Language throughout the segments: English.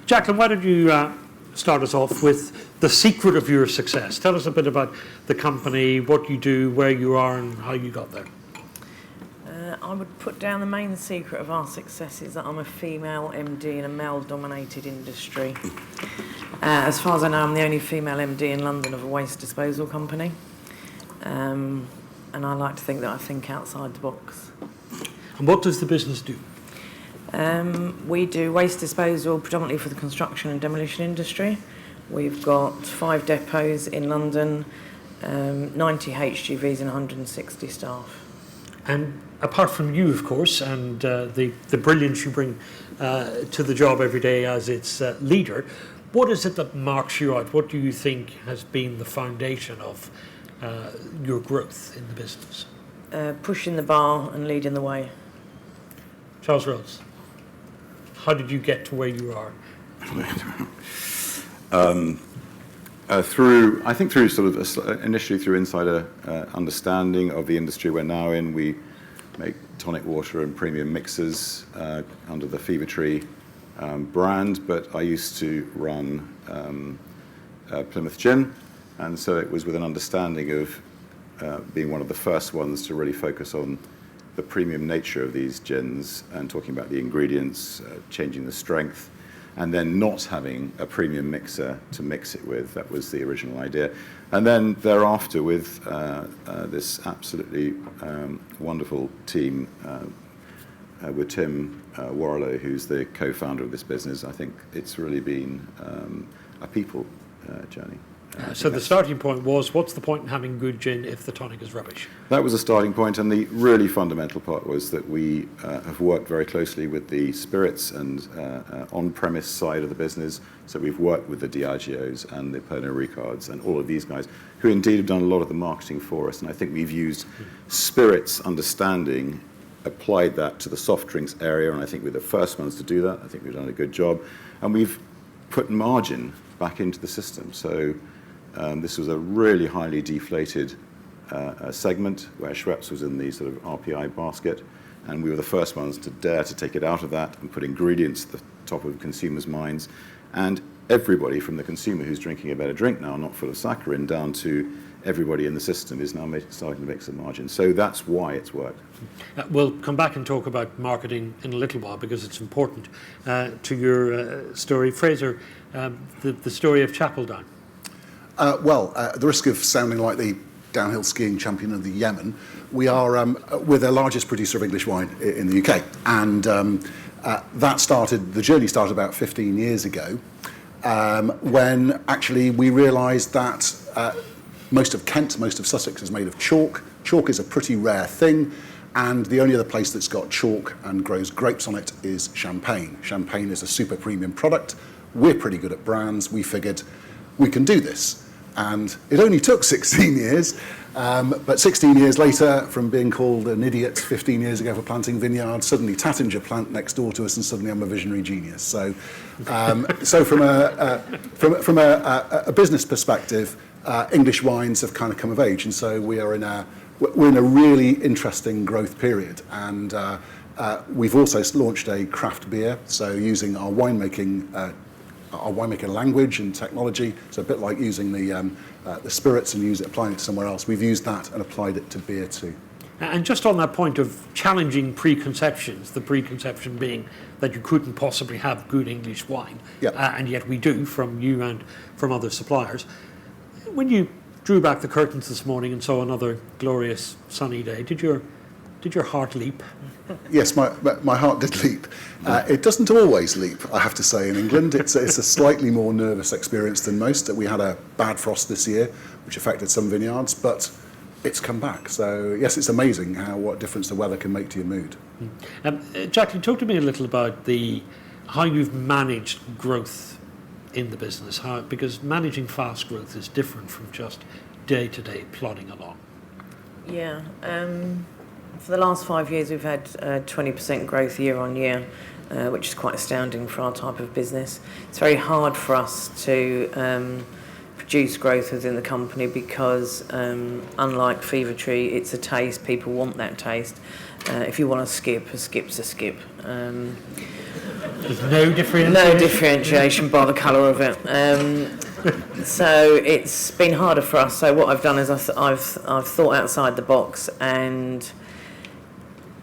Jacqueline, why don't you start us off with the secret of your success? Tell us a bit about the company, what you do, where you are, and how you got there. I would put down the main secret of our success is that I'm a female MD in a male-dominated industry. As far as I know, I'm the only female MD in London of a waste disposal company. And I like to think that I think outside the box. And what does the business do? We do waste disposal predominantly for the construction and demolition industry. We've got 5 depots in London, 90 HGVs and 160 staff. And apart from you, of course, and the brilliance you bring to the job every day as its leader, what is it that marks you out? What do you think has been the foundation of your growth in the business? Pushing the bar and leading the way. Charles Rose, how did you get to where you are? Through sort of initially through insider understanding of the industry we're now in. We make tonic water and premium mixers under the Fever Tree brand, but I used to run Plymouth Gin, and so it was with an understanding of being one of the first ones to really focus on the premium nature of these gins and talking about the ingredients, changing the strength, and then not having a premium mixer to mix it with. That was the original idea. And then thereafter, with this absolutely wonderful team, with Tim Warrilow, who's the co-founder of this business, I think it's really been a people journey. So the starting point was, what's the point in having good gin if the tonic is rubbish? That was a starting point, and the really fundamental part was that we have worked very closely with the spirits and on-premise side of the business. So we've worked with the Diageos and the Pernod Ricards and all of these guys, who indeed have done a lot of the marketing for us. And I think we've used spirits understanding, applied that to the soft drinks area, and I think we're the first ones to do that. I think we've done a good job. And we've put margin back into the system. So this was a really highly deflated segment where Schweppes was in the sort of RPI basket, and we were the first ones to dare to take it out of that and put ingredients at the top of consumers' minds. And everybody from the consumer who's drinking a better drink now, not full of saccharin, down to everybody in the system is now starting to make some margin. So that's why it's worked. We'll come back and talk about marketing in a little while because it's important to your story. Fraser, the story of Chapeldown. At the risk of sounding like the downhill skiing champion of the Yemen, we're the largest producer of English wine in the UK. And the journey started about 15 years ago, when actually we realised that most of Kent, most of Sussex is made of chalk. Chalk is a pretty rare thing, and the only other place that's got chalk and grows grapes on it is Champagne. Champagne is a super premium product. We're pretty good at brands. We figured we can do this. And it only took 16 years, but 16 years later, from being called an idiot 15 years ago for planting vineyards, suddenly Tattinger plant next door to us, and suddenly I'm a visionary genius. So, from a business perspective, English wines have kind of come of age, and so we're in a really interesting growth period. And we've also launched a craft beer, so using our winemaking language and technology, so a bit like using the spirits and applying it to somewhere else. We've used that and applied it to beer too. And just on that point of challenging preconceptions, the preconception being that you couldn't possibly have good English wine, yep. And yet we do from you and from other suppliers. When you drew back the curtains this morning and saw another glorious sunny day, did your heart leap? Yes, my heart did leap. It doesn't always leap, I have to say, in England. It's a slightly more nervous experience than most. We had a bad frost this year, which affected some vineyards, but it's come back. So, yes, it's amazing what difference the weather can make to your mood. Jacqueline, talk to me a little about how you've managed growth in the business, because managing fast growth is different from just day-to-day plodding along. Yeah. For the last 5 years, we've had 20% growth year on year, which is quite astounding for our type of business. It's very hard for us to produce growth within the company because, unlike Fever Tree, it's a taste. People want that taste. If you want a skip's a skip. There's no differentiation? No differentiation by the colour of it. So it's been harder for us. So what I've done is I've thought outside the box and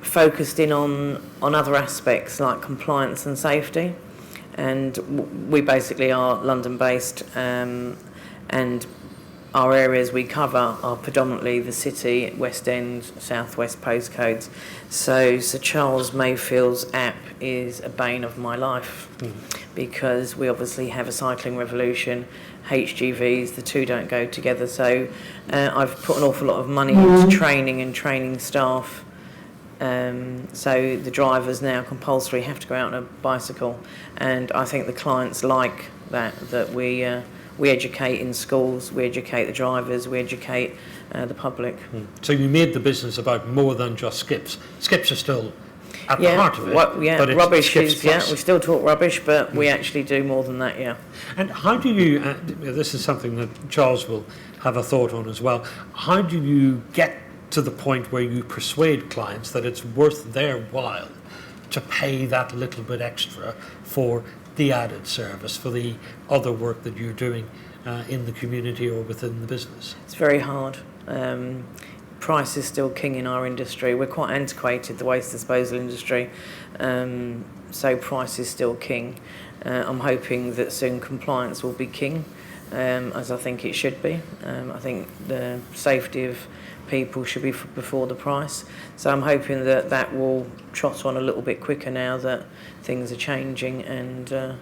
focused in on other aspects like compliance and safety. And we basically are London-based, and our areas we cover are predominantly the City, West End, South West postcodes. So Sir Charles Mayfield's app is a bane of my life because we obviously have a cycling revolution, HGVs, the two don't go together. So I've put an awful lot of money into training and training staff. So the drivers now compulsory have to go out on a bicycle, and I think the clients like that we educate in schools, we educate the drivers, we educate the public. So you made the business about more than just skips. Skips are still at the heart of it. But it's Rubbish skips is, plus. we still talk rubbish, but we actually do more than that, yeah. And how do you, this is something that Charles will have a thought on as well, how do you get to the point where you persuade clients that it's worth their while to pay that little bit extra for the added service, for the other work that you're doing in the community or within the business? It's very hard. Price is still king in our industry. We're quite antiquated, the waste disposal industry, so price is still king. I'm hoping that soon compliance will be king, as I think it should be. I think the safety of people should be before the price. So I'm hoping that that will trot on a little bit quicker now that things are changing and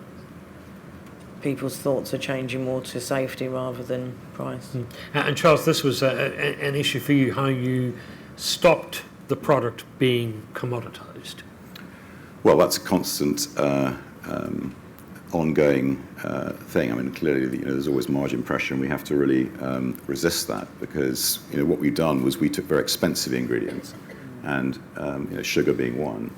people's thoughts are changing more to safety rather than price. And Charles, this was an issue for you, how you stopped the product being commoditised. Well, that's a constant ongoing thing. I mean, clearly, there's always margin pressure, and we have to really resist that because what we've done was we took very expensive ingredients, and sugar being one,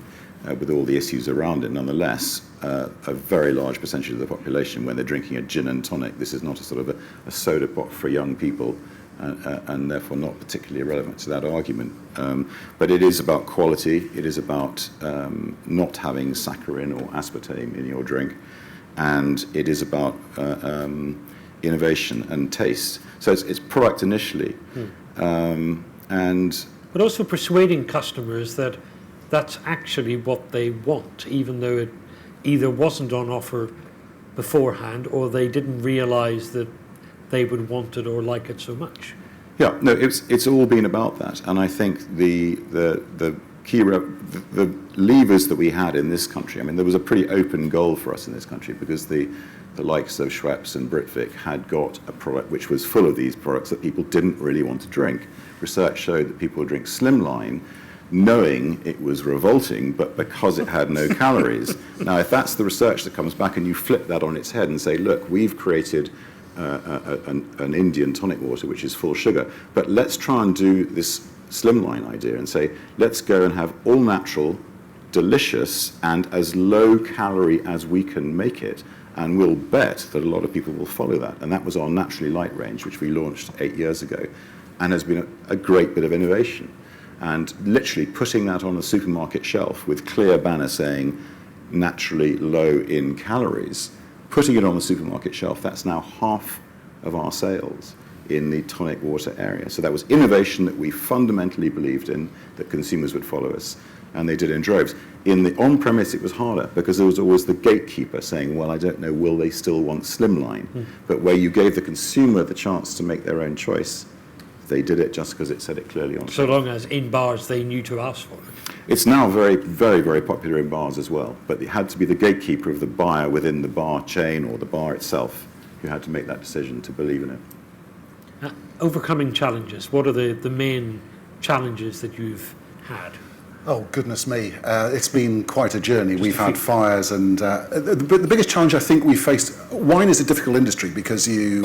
with all the issues around it. Nonetheless, a very large percentage of the population, when they're drinking a gin and tonic, this is not a sort of a soda pop for young people, and therefore not particularly relevant to that argument. But it is about quality. It is about not having saccharin or aspartame in your drink. And it is about innovation and taste. So it's product initially, but also persuading customers that that's actually what they want, even though it either wasn't on offer beforehand or they didn't realise that they would want it or like it so much. Yeah, no, it's all been about that, and I think the key the levers that we had in this country. I mean, there was a pretty open goal for us in this country because the likes of Schweppes and Britvic had got a product which was full of these products that people didn't really want to drink. Research showed that people would drink Slimline knowing it was revolting, but because it had no calories. Now, if that's the research that comes back and you flip that on its head and say, look, we've created an Indian tonic water which is full sugar, but let's try and do this Slimline idea and say, let's go and have all natural, delicious, and as low calorie as we can make it. And we'll bet that a lot of people will follow that. And that was our Naturally Light range, which we launched 8 years ago, and has been a great bit of innovation. And literally putting that on a supermarket shelf with clear banner saying naturally low in calories, putting it on the supermarket shelf, that's now half of our sales in the tonic water area. So that was innovation that we fundamentally believed in, that consumers would follow us, and they did in droves. In the on-premise, it was harder because there was always the gatekeeper saying, well, I don't know, will they still want Slimline? But where you gave the consumer the chance to make their own choice, they did it just because it said it clearly on. So long as in bars they knew to ask for it. It's now very, very, very popular in bars as well, but it had to be the gatekeeper of the buyer within the bar chain or the bar itself who had to make that decision to believe in it. Overcoming challenges, what are the main challenges that you've had? Oh, goodness me. It's been quite a journey. We've had fires and the biggest challenge I think we faced, wine is a difficult industry because you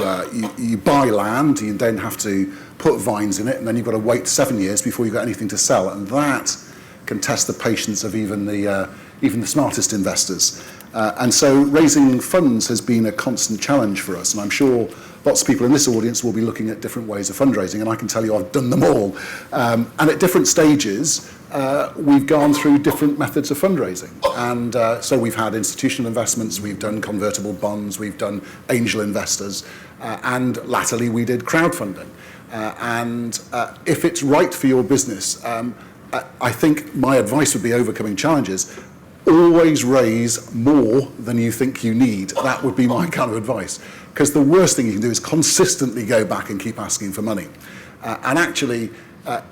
buy land, you then have to put vines in it, and then you've got to wait 7 years before you've got anything to sell. And that can test the patience of even the smartest investors. And so raising funds has been a constant challenge for us. And I'm sure lots of people in this audience will be looking at different ways of fundraising, and I can tell you I've done them all. And at different stages, we've gone through different methods of fundraising. And so we've had institutional investments, we've done convertible bonds, we've done angel investors, and latterly we did crowdfunding. And if it's right for your business, I think my advice would be overcoming challenges. Always raise more than you think you need. That would be my kind of advice. Because the worst thing you can do is consistently go back and keep asking for money. And actually,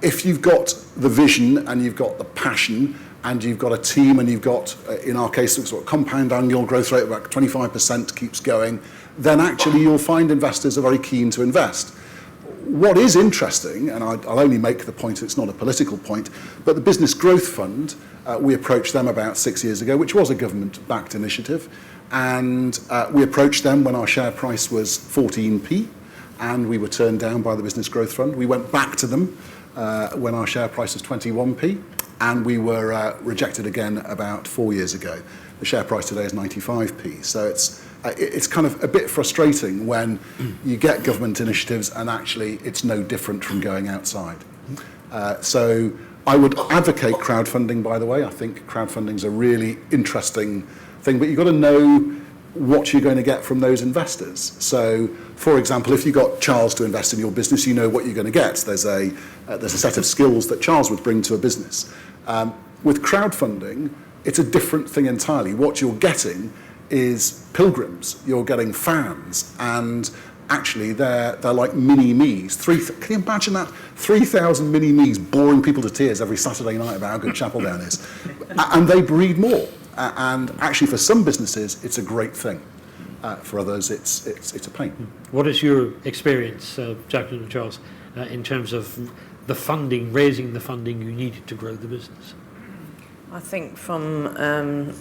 if you've got the vision and you've got the passion and you've got a team and you've got, in our case, sort of compound annual growth rate of about 25% keeps going, then actually you'll find investors are very keen to invest. What is interesting, and I'll only make the point, it's not a political point, but the Business Growth Fund, we approached them about 6 years ago, which was a government-backed initiative, and we approached them when our share price was 14p, and we were turned down by the Business Growth Fund. We went back to them when our share price was 21p, and we were rejected again about 4 years ago. The share price today is 95p, so it's kind of a bit frustrating when you get government initiatives and actually it's no different from going outside. So I would advocate crowdfunding, by the way. I think crowdfunding is a really interesting thing, but you've got to know what you're going to get from those investors. So, for example, if you got Charles to invest in your business, you know what you're going to get. There's a set of skills that Charles would bring to a business. With crowdfunding, it's a different thing entirely. What you're getting is pilgrims, you're getting fans, and actually they're like mini-me's. Can you imagine that? 3,000 mini-me's boring people to tears every Saturday night about how good Chapel Down is. And they breed more. And actually for some businesses, it's a great thing. For others, it's a pain. What is your experience, Jacqueline and Charles, in terms of the funding, raising the funding you needed to grow the business? I think from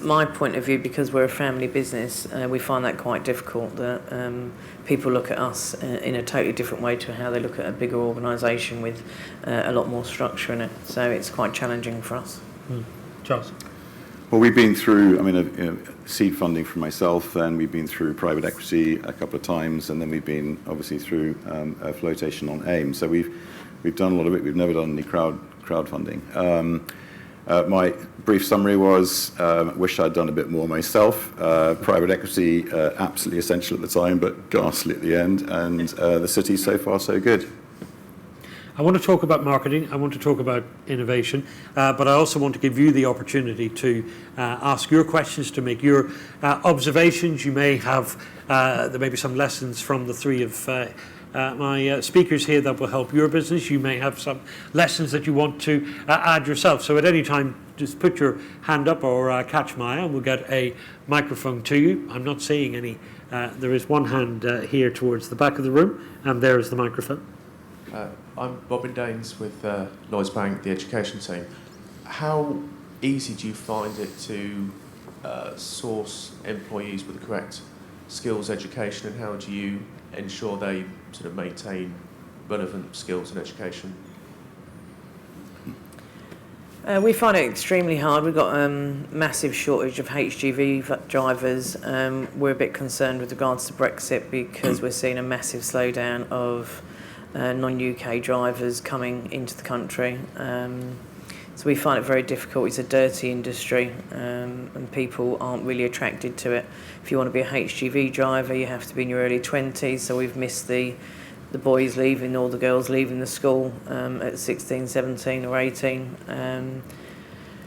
my point of view, because we're a family business, we find that quite difficult, that people look at us in a totally different way to how they look at a bigger organisation with a lot more structure in it. So it's quite challenging for us. Charles? Well, we've been through, seed funding for myself, and we've been through private equity a couple of times, and then we've been obviously through a flotation on AIM. So we've done a lot of it. We've never done any crowdfunding. My brief summary was, wish I'd done a bit more myself. Private equity, absolutely essential at the time, but ghastly at the end. And the city, so far, so good. I want to talk about marketing, I want to talk about innovation, but I also want to give you the opportunity to ask your questions, to make your observations. You may have, there may be some lessons from the three of my speakers here that will help your business. You may have some lessons that you want to add yourself. So at any time, just put your hand up or catch my eye and we'll get a microphone to you. I'm not seeing any. There is one hand here towards the back of the room, and there is the microphone. I'm Robin Daines with Lloyds Bank, the education team. How easy do you find it to source employees with the correct skills, education, and how do you ensure they sort of maintain relevant skills and education? We find it extremely hard. We've got a massive shortage of HGV drivers. We're a bit concerned with regards to Brexit because we're seeing a massive slowdown of non-UK drivers coming into the country. So we find it very difficult. It's a dirty industry and people aren't really attracted to it. If you want to be a HGV driver, you have to be in your early 20s. So we've missed the boys leaving or the girls leaving the school at 16, 17 or 18.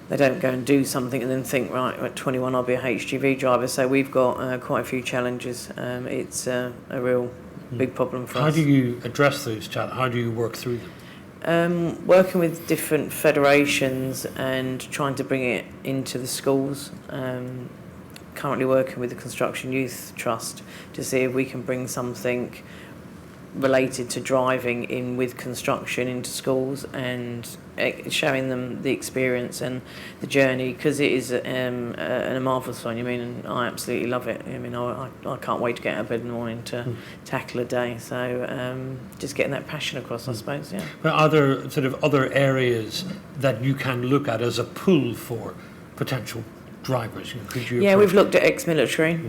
They don't go and do something and then think, right, at 21 I'll be a HGV driver. So we've got quite a few challenges. It's a real big problem for us. How do you address those challenges? How do you work through them? Working with different federations and trying to bring it into the schools. Currently working with the Construction Youth Trust to see if we can bring something related to driving in with construction into schools and showing them the experience and the journey, because it is a marvellous one. And I absolutely love it. I can't wait to get out of bed in the morning to tackle a day. So just getting that passion across, I suppose. Yeah. But are there sort of other areas that you can look at as a pool for potential drivers? Yeah, we've looked at ex-military.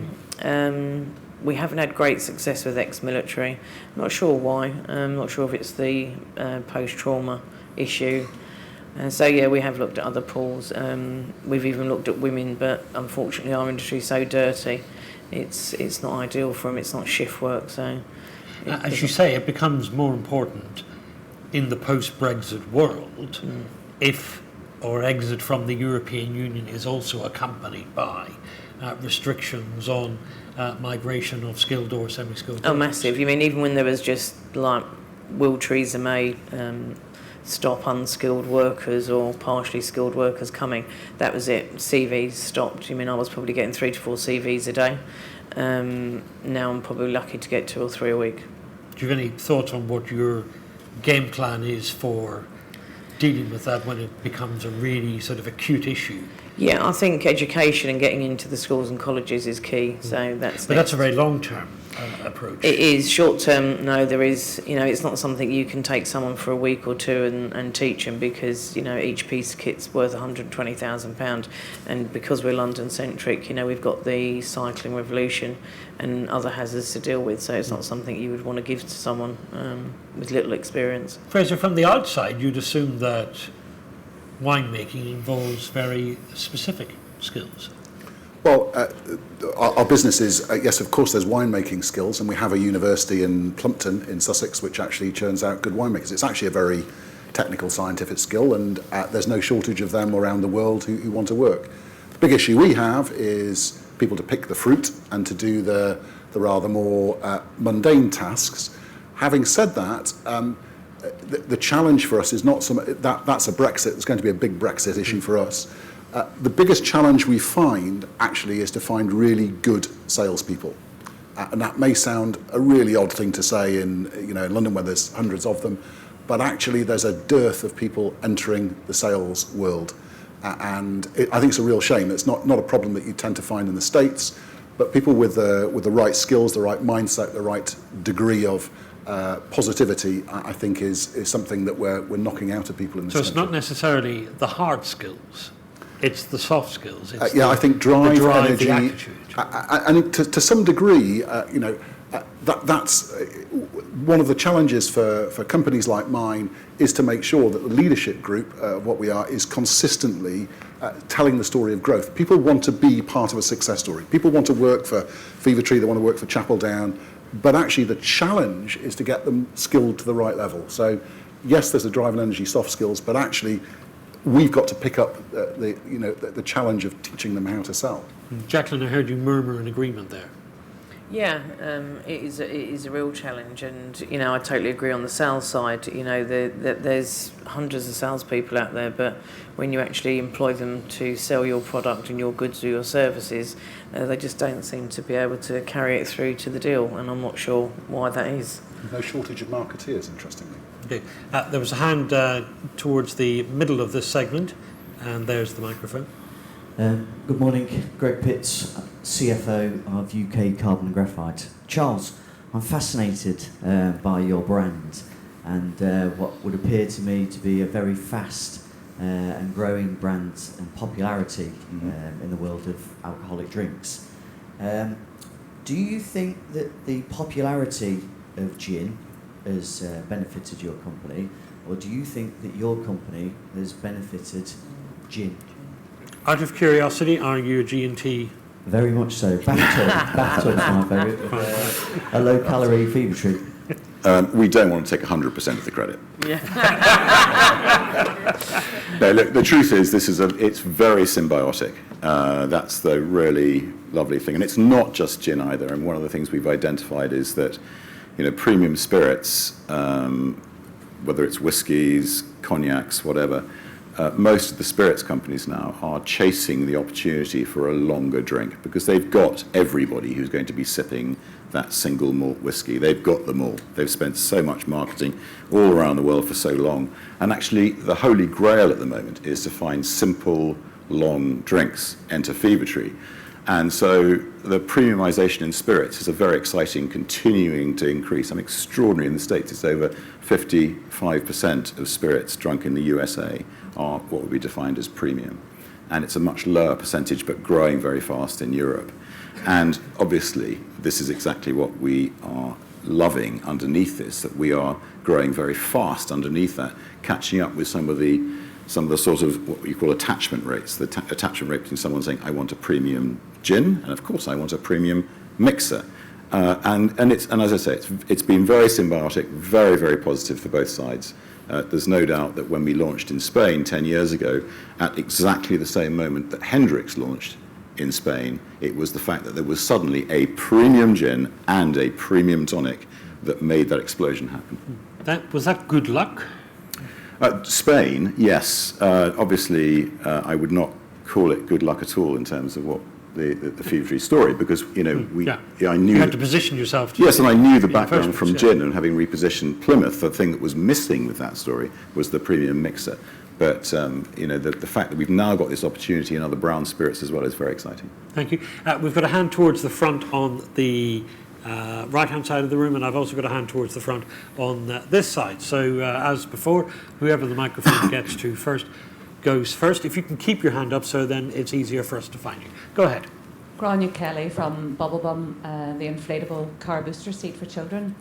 We haven't had great success with ex-military. I'm not sure why. I'm not sure if it's the post-trauma issue. So yeah, we have looked at other pools. We've even looked at women, but unfortunately our industry is so dirty. It's not ideal for them. It's not shift work. So, as you say, it becomes more important in the post-Brexit world if our exit from the European Union is also accompanied by restrictions on migration of skilled or semi-skilled Oh, workers. massive. You mean even when there was just like Will Theresa May stop unskilled workers or partially skilled workers coming, that was it. CVs stopped. I mean, I was probably getting 3 to 4 CVs a day. Now I'm probably lucky to get 2 or 3 a week. Do you have any thoughts on what your game plan is for dealing with that when it becomes a really sort of acute issue? Yeah, I think education and getting into the schools and colleges is key. So that's. But that's a very long-term approach. It is short term. No, there is. It's not something you can take someone for a week or two and teach them, because each piece of kit's worth £120,000, and because we're London centric, we've got the cycling revolution and other hazards to deal with. So it's not something you would want to give to someone with little experience. Fraser, from the outside, you'd assume that winemaking involves very specific skills. Well, our business is, yes, of course, there's winemaking skills, and we have a university in Plumpton in Sussex which actually churns out good winemakers. It's actually a very technical, scientific skill, and there's no shortage of them around the world who want to work. The big issue we have is people to pick the fruit and to do the rather more mundane tasks. Having said that, the challenge for us is not so much that's a Brexit. It's going to be a big Brexit issue for us. The biggest challenge we find actually is to find really good salespeople, and that may sound a really odd thing to say in in London where there's hundreds of them, but actually there's a dearth of people entering the sales world, and I think it's a real shame. It's not a problem that you tend to find in the States, but people with the right skills, the right mindset, the right degree of positivity, I think is something that we're knocking out of people in this So it's country. not necessarily the hard skills, it's the soft skills. It's I think drive, energy, the attitude. and to some degree, that's one of the challenges for companies like mine, is to make sure that the leadership group, what we are, is consistently telling the story of growth. People want to be part of a success story. People want to work for Fever Tree, they want to work for Chapel Down, but actually the challenge is to get them skilled to the right level. So yes, there's a drive and energy, soft skills, but actually we've got to pick up the challenge of teaching them how to sell. Jacqueline, I heard you murmur in agreement there. Yeah, it is a real challenge, and I totally agree on the sales side. There's hundreds of salespeople out there, but when you actually employ them to sell your product and your goods or your services, they just don't seem to be able to carry it through to the deal, and I'm not sure why that is. No shortage of marketeers, interestingly. Okay. There was a hand towards the middle of this segment, and there's the microphone. Good morning, Greg Pitts, CFO of UK Carbon Graphite. Charles, I'm fascinated by your brand and what would appear to me to be a very fast and growing brand and popularity in the world of alcoholic drinks. Do you think that the popularity of gin has benefited your company, or do you think that your company has benefited gin? Out of curiosity, are you a G&T? Very much so. Bathtub's my favourite. A low-calorie Fever Tree. We don't want to take 100% of the credit. Yeah. No, look, the truth is it's very symbiotic. That's the really lovely thing. And it's not just gin either. And one of the things we've identified is that, premium spirits, whether it's whiskies, cognacs, whatever, most of the spirits companies now are chasing the opportunity for a longer drink because they've got everybody who's going to be sipping that single malt whiskey. They've got them all. They've spent so much marketing all around the world for so long. And actually, the holy grail at the moment is to find simple, long drinks. Enter Fever Tree. And so the premiumization in spirits is a very exciting, continuing to increase. I'm extraordinary in the States. It's over 55% of spirits drunk in the USA are what would be defined as premium. And it's a much lower percentage, but growing very fast in Europe. And obviously, this is exactly what we are loving underneath this, that we are growing very fast underneath that, catching up with some of the some of the sort of what you call attachment rates, the attachment rate between someone saying, I want a premium gin, and of course I want a premium mixer. And as I say, it's been very symbiotic, very, very positive for both sides. There's no doubt that when we launched in Spain 10 years ago, at exactly the same moment that Hendrix launched in Spain, it was the fact that there was suddenly a premium gin and a premium tonic that made that explosion happen. Was that good luck? Spain, yes. Obviously, I would not call it good luck at all in terms of what the Fever-Tree story, because I knew you had to position yourself. Yes, and I knew the in background first from place, gin, and having repositioned Plymouth, the thing that was missing with that story was the premium mixer. But the fact that we've now got this opportunity in other brown spirits as well is very exciting. Thank you. We've got a hand towards the front on the right-hand side of the room, and I've also got a hand towards the front on this side. So as before, whoever the microphone gets to first goes first. If you can keep your hand up, so then it's easier for us to find you. Go ahead. Grania Kelly from Bubble Bum, the inflatable car booster seat for children.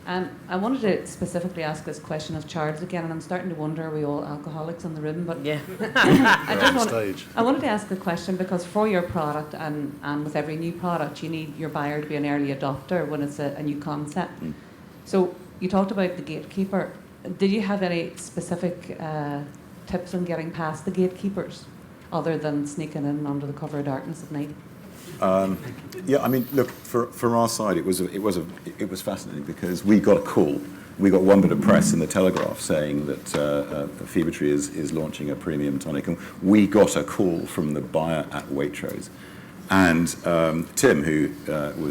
I wanted to specifically ask this question of Charles again, and I'm starting to wonder, are we all alcoholics in the room? But Yeah. I wanted to ask the question because for your product and with every new product, you need your buyer to be an early adopter when it's a new concept. So you talked about the gatekeeper. Did you have any specific tips on getting past the gatekeepers other than sneaking in under the cover of darkness at night? Yeah, I mean, look, from our side, it was fascinating because we got a call. We got one bit of press in the Telegraph saying that Fever-Tree is launching a premium tonic, and we got a call from the buyer at Waitrose. And Tim, who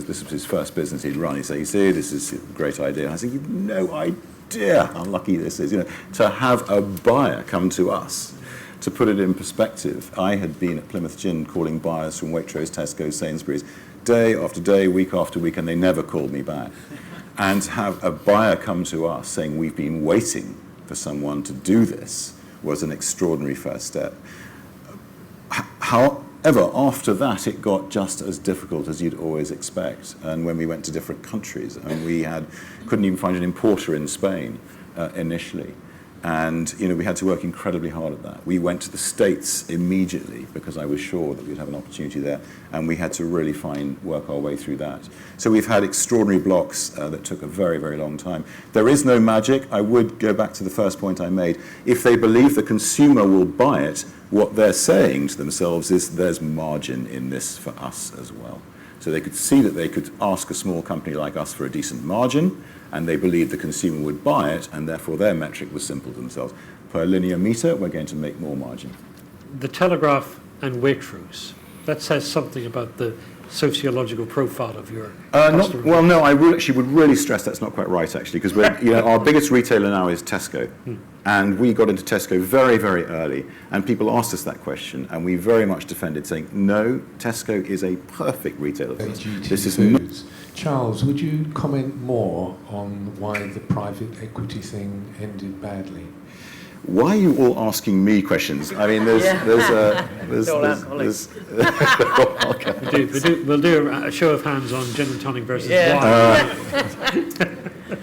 this was his first business he'd run, he said, "You see, this is a great idea." And I said, "You've no idea how lucky this is, to have a buyer come to us." To put it in perspective, I had been at Plymouth Gin calling buyers from Waitrose, Tesco, Sainsbury's, day after day, week after week, and they never called me back. And to have a buyer come to us saying we've been waiting for someone to do this was an extraordinary first step. However, after that, it got just as difficult as you'd always expect. And when we went to different countries, and we couldn't even find an importer in Spain initially. And we had to work incredibly hard at that. We went to the States immediately because I was sure that we'd have an opportunity there, and we had to really work our way through that. So we've had extraordinary blocks that took a very, very long time. There is no magic. I would go back to the first point I made. If they believe the consumer will buy it, what they're saying to themselves is there's margin in this for us as well. So they could see that they could ask a small company like us for a decent margin, and they believed the consumer would buy it, and therefore their metric was simple to themselves. Per linear meter, we're going to make more margin. The Telegraph and Waitrose, that says something about the sociological profile of your customer. No, I would really stress that's not quite right, actually, because our biggest retailer now is Tesco. And we got into Tesco very, very early, and people asked us that question, and we very much defended, saying, no, Tesco is a perfect retailer for us. This is foods. Charles, would you comment more on why the private equity thing ended badly? Why are you all asking me questions? I mean, there's We'll do a show of hands on gin and tonic versus wine.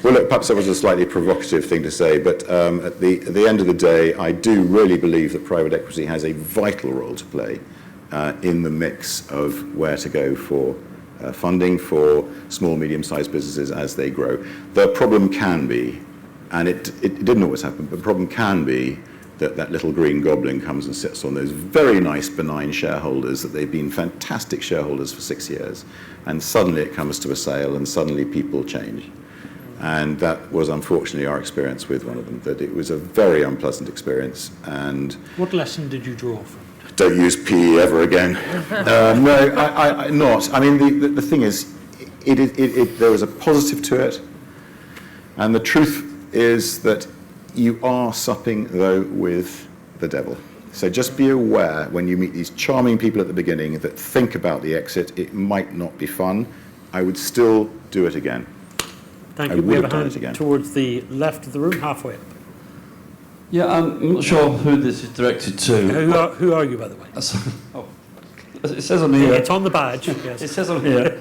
Well, look, perhaps that was a slightly provocative thing to say, but at the end of the day, I do really believe that private equity has a vital role to play in the mix of where to go for funding for small, medium-sized businesses as they grow. The problem can be, and it didn't always happen, but the problem can be that little green goblin comes and sits on those very nice, benign shareholders that they've been fantastic shareholders for 6 years, and suddenly it comes to a sale, and suddenly people change. And that was unfortunately our experience with one of them, that it was a very unpleasant experience. And what lesson did you draw from it? Don't use PE ever again. No, I not. I mean, the thing is, there was a positive to it, and the truth is that you are supping, though, with the devil. So just be aware when you meet these charming people at the beginning that think about the exit. It might not be fun. I would still do it again. Thank you. We have a hand towards the left of the room, halfway up. Yeah, I'm not sure who this is directed to. Who are you, by the way? It says on here. It's on the badge. Yes. It says on here,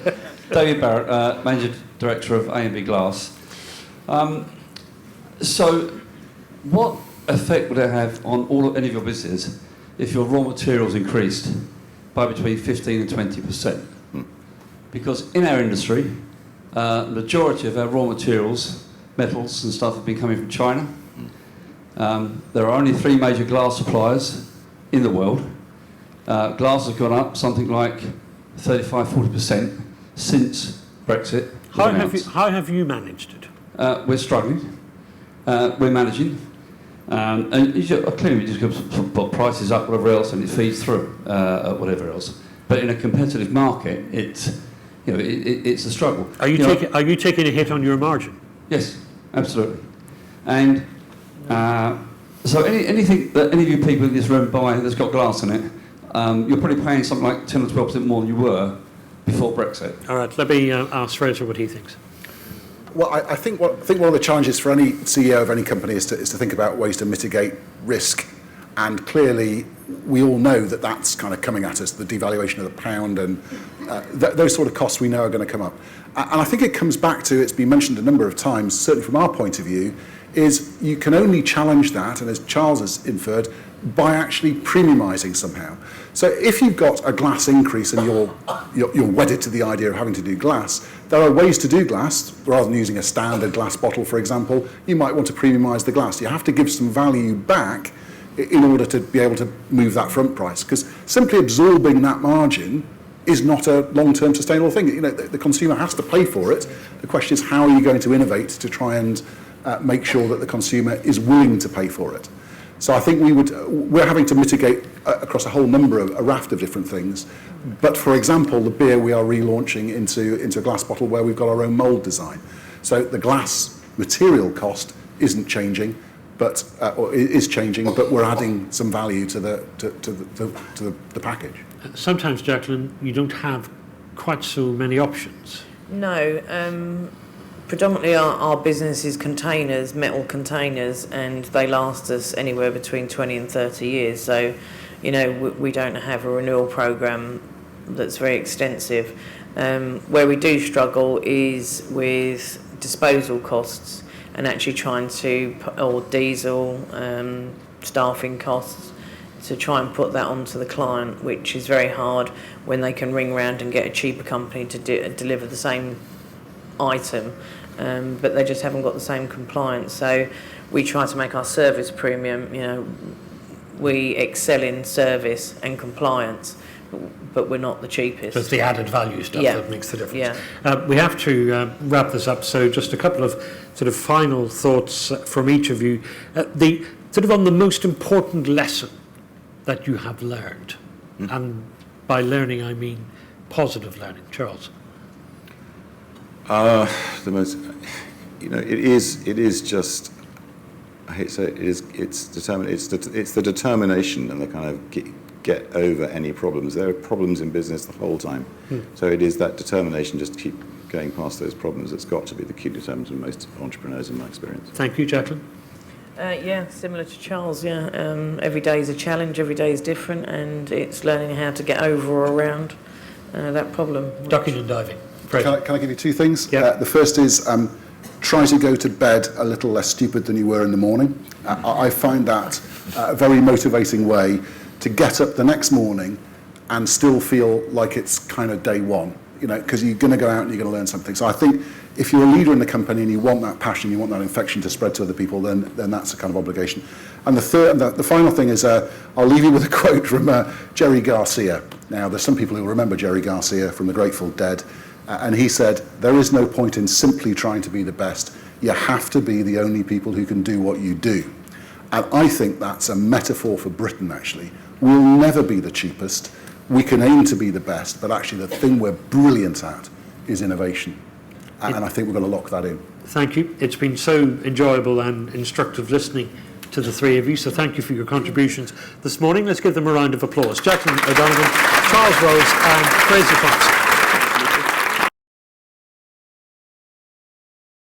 David Barrett, Manager Director of A&B Glass. So, what effect would it have on any of your business if your raw materials increased by between 15 and 20%? Because in our industry, the majority of our raw materials, metals and stuff, have been coming from China. There are only 3 major glass suppliers in the world. Glass has gone up something like 35-40% since Brexit. How have you managed it? We're struggling. We're managing. And clearly we just put prices up, whatever else, and it feeds through, whatever else. But in a competitive market, it's a struggle. Are you taking a hit on your margin? Yes, absolutely. And so anything that any of you people in this room buy that's got glass in it, you're probably paying something like 10 or 12% more than you were before Brexit. All right, let me ask Frazer what he thinks. Well, I think one of the challenges for any CEO of any company is to think about ways to mitigate risk. And clearly, we all know that that's kind of coming at us, the devaluation of the pound and those sort of costs we know are going to come up. And I think it comes back to, it's been mentioned a number of times, certainly from our point of view, is you can only challenge that, and as Charles has inferred, by actually premiumising somehow. So if you've got a glass increase and you're wedded to the idea of having to do glass, there are ways to do glass. Rather than using a standard glass bottle, for example, you might want to premiumise the glass. You have to give some value back in order to be able to move that front price, because simply absorbing that margin is not a long-term sustainable thing. You know, the consumer has to pay for it. The question is, how are you going to innovate to try and make sure that the consumer is willing to pay for it? So I think we're having to mitigate across a whole number of a raft of different things. But for example, the beer we are relaunching into a glass bottle where we've got our own mould design. So the glass material cost isn't changing, but or is changing, but we're adding some value to the package. Sometimes, Jacqueline, you don't have quite so many options. No. Predominantly our business is containers, metal containers, and they last us anywhere between 20 and 30 years. So, you know, we don't have a renewal program that's very extensive. Where we do struggle is with disposal costs and actually trying to, or diesel, staffing costs, to try and put that onto the client, which is very hard when they can ring round and get a cheaper company to deliver the same item. But they just haven't got the same compliance. So we try to make our service premium. You know, we excel in service and compliance, but we're not the cheapest. So it's the added value stuff that makes the difference. Yeah. We have to wrap this up. So just a couple of sort of final thoughts from each of you. The sort of on the most important lesson that you have learned, and by learning I mean positive learning. Charles. The most, you know, it is just, I hate to say it's the determination and the kind of get over any problems. There are problems in business the whole time. So it is that determination just to keep going past those problems that's got to be the key determinant of most entrepreneurs in my experience. Thank you, Jacqueline. Yeah, similar to Charles, yeah. Every day is a challenge, every day is different, and it's learning how to get over or around that problem. Ducking and diving. Can I give you two things? Yeah. The first is try to go to bed a little less stupid than you were in the morning. I find that a very motivating way to get up the next morning and still feel like it's kind of day one, you know, because you're going to go out and you're going to learn something. So I think if you're a leader in the company and you want that passion, you want that infection to spread to other people, then that's a kind of obligation. And the final thing is I'll leave you with a quote from Jerry Garcia. Now, there's some people who remember Jerry Garcia from the Grateful Dead. And he said, there is no point in simply trying to be the best. You have to be the only people who can do what you do. And I think that's a metaphor for Britain, actually. We'll never be the cheapest. We can aim to be the best, but actually the thing we're brilliant at is innovation. And I think we're going to lock that in. Thank you. It's been so enjoyable and instructive listening to the three of you, so thank you for your contributions this morning. Let's give them a round of applause. Jacqueline O'Donovan, Charles Rose and Frazer Thompson.